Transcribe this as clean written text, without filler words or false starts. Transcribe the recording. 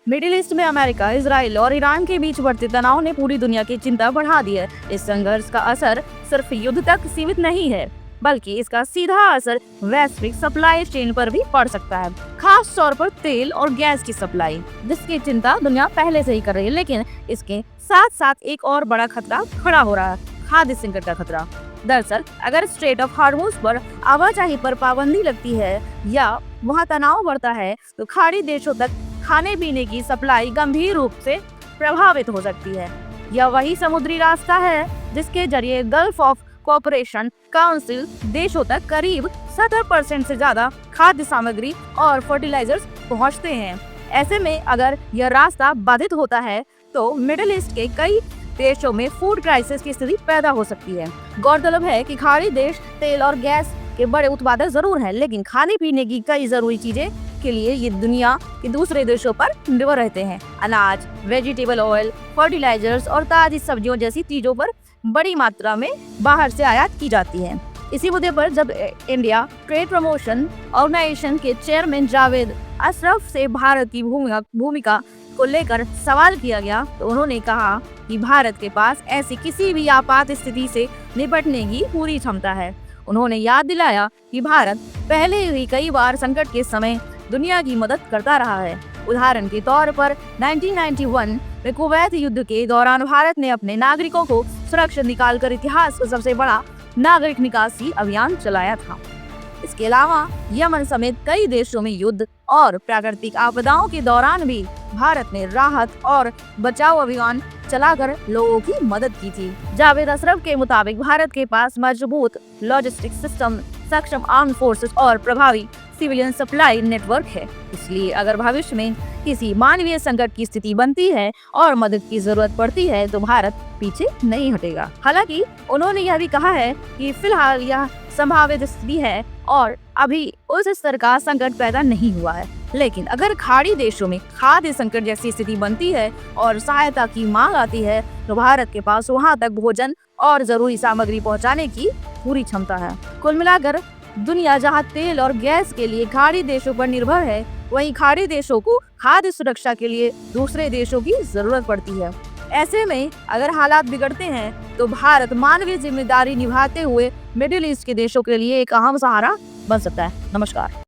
Middle east में America, Israel और Iran के बीच बढ़ते तनाव ने पूरी दुनिया की चिंता बढ़ा दी है। इस संघर्ष का असर सिर्फ युद्ध तक सीमित नहीं है, बल्कि इसका सीधा असर वैश्विक सप्लाई चेन पर भी पड़ सकता है, खास तौर पर तेल और गैस की सप्लाई, जिसकी चिंता दुनिया पहले से ही कर रही है। लेकिन इसके साथ साथ एक और बड़ा खतरा खड़ा हो रहा है, खाद्य संकट का खतरा। दरअसल अगर स्ट्रेट ऑफ हार्मोज पर आवाजाही पर पाबंदी लगती है या वहाँ तनाव बढ़ता है, तो खाड़ी देशों तक खाने पीने की सप्लाई गंभीर रूप से प्रभावित हो सकती है। यह वही समुद्री रास्ता है जिसके जरिए गल्फ ऑफ कोऑपरेशन काउंसिल देशों तक करीब 70% से ज्यादा खाद्य सामग्री और फर्टिलाइजर्स पहुंचते हैं। ऐसे में अगर यह रास्ता बाधित होता है तो मिडिल ईस्ट के कई देशों में फूड क्राइसिस की स्थिति पैदा हो सकती है। गौरतलब है कि खाड़ी देश तेल और गैस के बड़े उत्पादक जरूर हैं, लेकिन खाने पीने की कई जरूरी चीजें के लिए ये दुनिया के दूसरे देशों पर निर्भर रहते हैं। अनाज, वेजिटेबल ऑयल, फर्टिलाइजर्स और ताजी सब्जियों जैसी चीजों पर बड़ी मात्रा में बाहर से आयात की जाती है। इसी मुद्दे पर जब इंडिया ट्रेड प्रमोशन ऑर्गेनाइजेशन के चेयरमैन जावेद अशरफ से भारत की भूमिका को लेकर सवाल किया गया, तो उन्होंने कहा कि भारत के पास ऐसी किसी भी आपात स्थिति से निपटने की पूरी क्षमता है। उन्होंने याद दिलाया कि भारत पहले भी कई बार संकट के समय दुनिया की मदद करता रहा है। उदाहरण के तौर पर 1991 में कुवैत युद्ध के दौरान भारत ने अपने नागरिकों को सुरक्षित निकालकर इतिहास का सबसे बड़ा नागरिक निकासी अभियान चलाया था। इसके अलावा यमन समेत कई देशों में युद्ध और प्राकृतिक आपदाओं के दौरान भी भारत ने राहत और बचाव अभियान चलाकर लोगों की मदद की थी। जावेद अशरफ के मुताबिक भारत के पास मजबूत लॉजिस्टिक सिस्टम, सक्षम आर्म फोर्सेस और प्रभावी सिविलियन सप्लाई नेटवर्क है। इसलिए अगर भविष्य में किसी मानवीय संकट की स्थिति बनती है और मदद की जरूरत पड़ती है तो भारत पीछे नहीं हटेगा। हालांकि उन्होंने यह भी कहा है कि फिलहाल यह संभावित स्थिति है और अभी उस स्तर का संकट पैदा नहीं हुआ है। लेकिन अगर खाड़ी देशों में खाद्य संकट जैसी स्थिति बनती है और सहायता की मांग आती है, तो भारत के पास वहां तक भोजन और जरूरी सामग्री पहुंचाने की पूरी क्षमता है। कुल मिलाकर दुनिया जहां तेल और गैस के लिए खाड़ी देशों पर निर्भर है, वहीं खाड़ी देशों को खाद्य सुरक्षा के लिए दूसरे देशों की जरूरत पड़ती है। ऐसे में अगर हालात बिगड़ते हैं तो भारत मानवीय जिम्मेदारी निभाते हुए मिडिल ईस्ट के देशों के लिए एक अहम सहारा बन सकता है। नमस्कार।